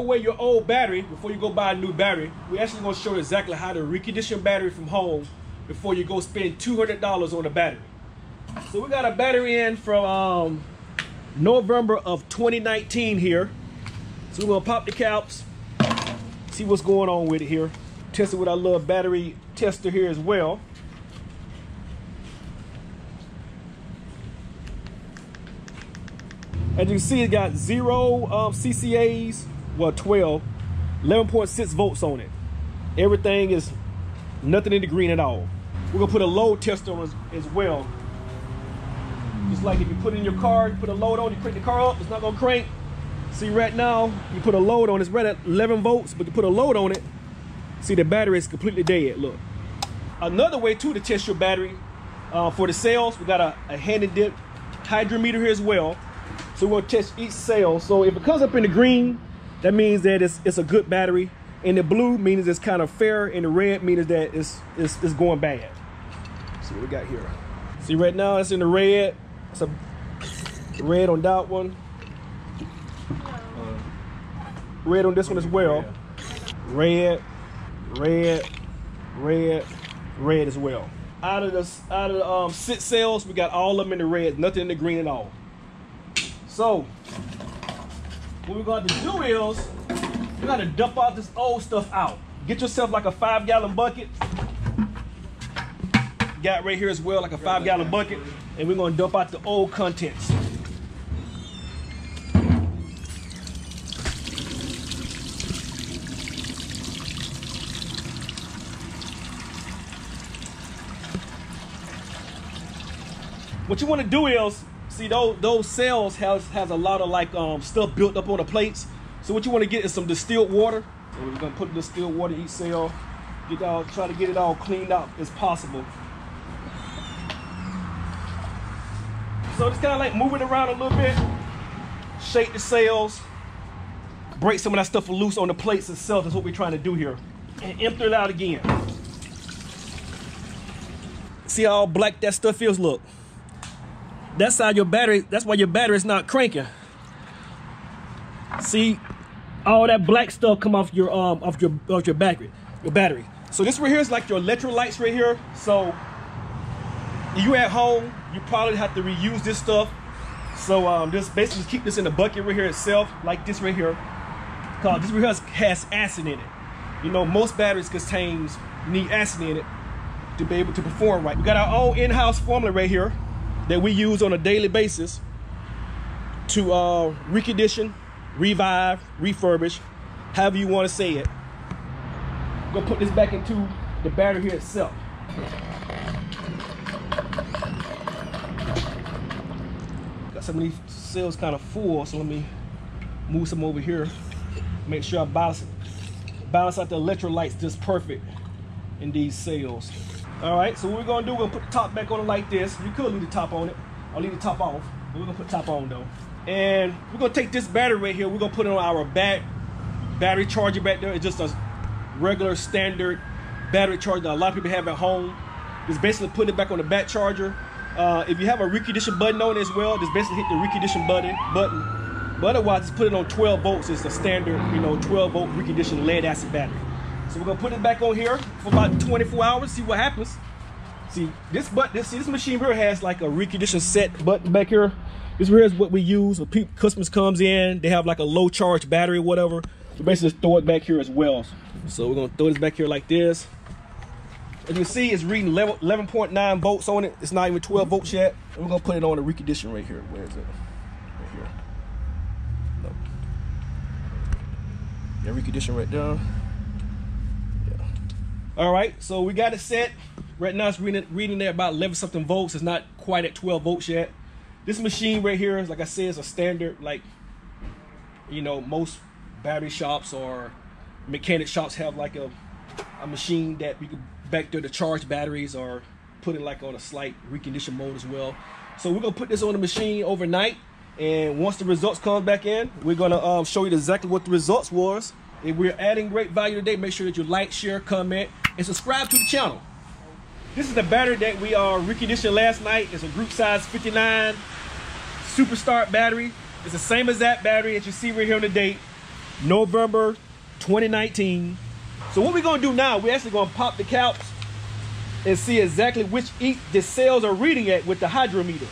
away your old battery before you go buy a new battery, we're actually going to show you exactly how to recondition battery from home before you go spend $200 on a battery. So we got a battery in from November of 2019 here. So we're going to pop the caps, see what's going on with it here. Test it with our little battery tester here as well. As you can see, it got 0 CCAs, well 12, 11.6 volts on it. Everything is nothing in the green at all. We're gonna put a load tester on as well. Just like if you put it in your car, you put a load on, you crank the car up, it's not gonna crank. See right now, you put a load on, it's right at 11 volts, but you put a load on it, see the battery is completely dead, look. Another way too to test your battery for the cells, we got a handy dip hydrometer here as well. So we're gonna test each cell. So if it comes up in the green, that means that it's a good battery. And the blue means it's kind of fair, and the red means that it's going bad. See what we got here. See right now it's in the red. It's a red on that one. Red on this one as well. Red, red, red, red as well. Out of the 6 cells, we got all of them in the red, nothing in the green at all. So what we're going to do is we're going to dump all this old stuff out. Get yourself like a 5-gallon bucket. Got right here as well, like a 5-gallon bucket, and we're going to dump out the old contents. What you want to do is, see those cells has a lot of like stuff built up on the plates. So what you want to get is some distilled water. So we're gonna put distilled water in each cell. Try to get it all cleaned out as possible. So just kind of like move it around a little bit, shake the cells, break some of that stuff loose on the plates itself. That's what we're trying to do here, and empty it out again. See how black that stuff feels? Look. That's how your battery, that's why your battery is not cranking. See, all that black stuff come off your battery. So this right here is like your electrolytes right here. So you at home, you probably have to reuse this stuff. So just basically keep this in the bucket right here itself, like this right here. Cause this right here has acid in it. You know, most batteries need acid in it to be able to perform right. We got our own in-house formula right here that we use on a daily basis to recondition, revive, refurbish, however you want to say it. I'm gonna put this back into the battery here itself. Got some of these cells kind of full, so let me move some over here. Make sure I balance out the electrolytes just perfect in these cells. All right, so what we're gonna do, we're gonna put the top back on it like this. You could leave the top on it. I'll leave the top off, but we're gonna put the top on though. And we're gonna take this battery right here, we're gonna put it on our battery charger back there. It's just a regular standard battery charger that a lot of people have at home. Just basically put it back on the back charger. If you have a recondition button on it as well, just basically hit the recondition button. But otherwise, just put it on 12 volts. It's a standard, 12 volt reconditioned lead acid battery. So we're gonna put it back on here for about 24 hours, see what happens. See, this machine here has like a recondition set button back here. This here is what we use when customers comes in, they have like a low charge battery or whatever. We basically just throw it back here as well. So we're gonna throw this back here like this. As you can see, it's reading 11.9 volts on it. It's not even 12 volts yet. And we're gonna put it on the recondition right here. Where is it? Right here. No. Yeah, recondition right there. All right, so we got it set. Right now it's reading there about 11 something volts. It's not quite at 12 volts yet. This machine right here, like I said, is a standard, like, most battery shops or mechanic shops have like a machine that we can back there to charge batteries or put it like on a slight recondition mode as well. So we're gonna put this on the machine overnight, and once the results come back in, we're gonna show you exactly what the results was. If we're adding great value today, make sure that you like, share, comment, and subscribe to the channel. This is the battery that we reconditioned last night. It's a group size 59 Super Start battery. It's the same as that battery that you see right here on the date. November 2019. So what we're gonna do now, we're actually gonna pop the caps and see exactly which the cells are reading at with the hydrometer.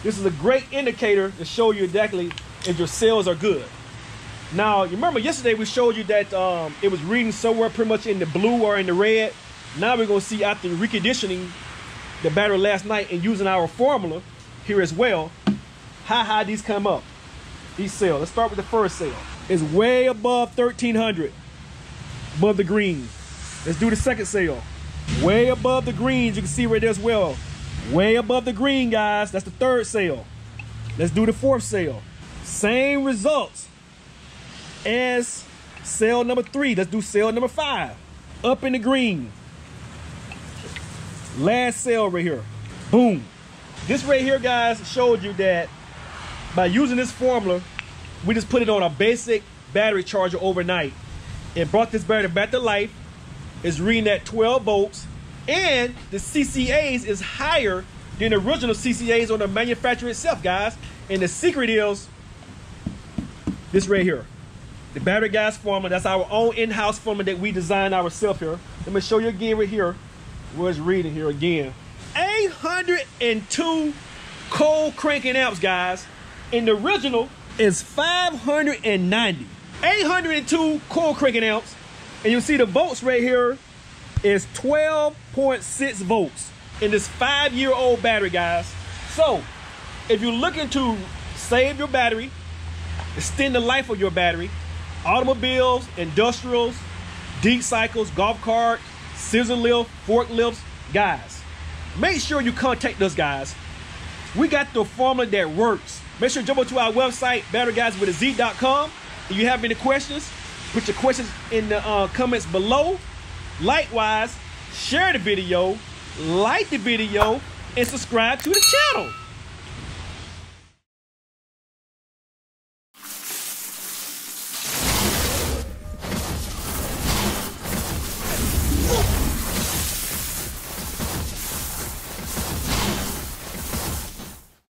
This is a great indicator to show you exactly if your cells are good. Now, you remember yesterday we showed you that it was reading somewhere pretty much in the blue or in the red. Now we're gonna see after reconditioning the battery last night and using our formula here as well, how high these come up, these cells. Let's start with the first cell. It's way above 1300, above the green. Let's do the second cell. Way above the greens, you can see right there as well. Way above the green, guys. That's the third cell. Let's do the fourth cell. Same results as cell number 3. Let's do cell number 5. Up in the green. Last cell right here. Boom. This right here, guys, showed you that by using this formula, we just put it on a basic battery charger overnight. It brought this battery back to life. It's reading at 12 volts. And the CCAs is higher than the original CCAs on the manufacturer itself, guys. And the secret is this right here. The battery gas formula. That's our own in-house formula that we designed ourselves here. Let me show you again right here. Where it's reading here again. 802 cold cranking amps, guys. And the original is 590. 802 cold cranking amps. And you see the volts right here is 12.6 volts in this 5-year-old battery, guys. So if you're looking to save your battery, extend the life of your battery, automobiles, industrials, deep cycles, golf cart, scissor lift, forklifts, guys, make sure you contact us, guys. We got the formula that works. Make sure you jump onto our website, batteryguyswithaz.com. If you have any questions, put your questions in the comments below. Likewise, share the video, like the video, and subscribe to the channel.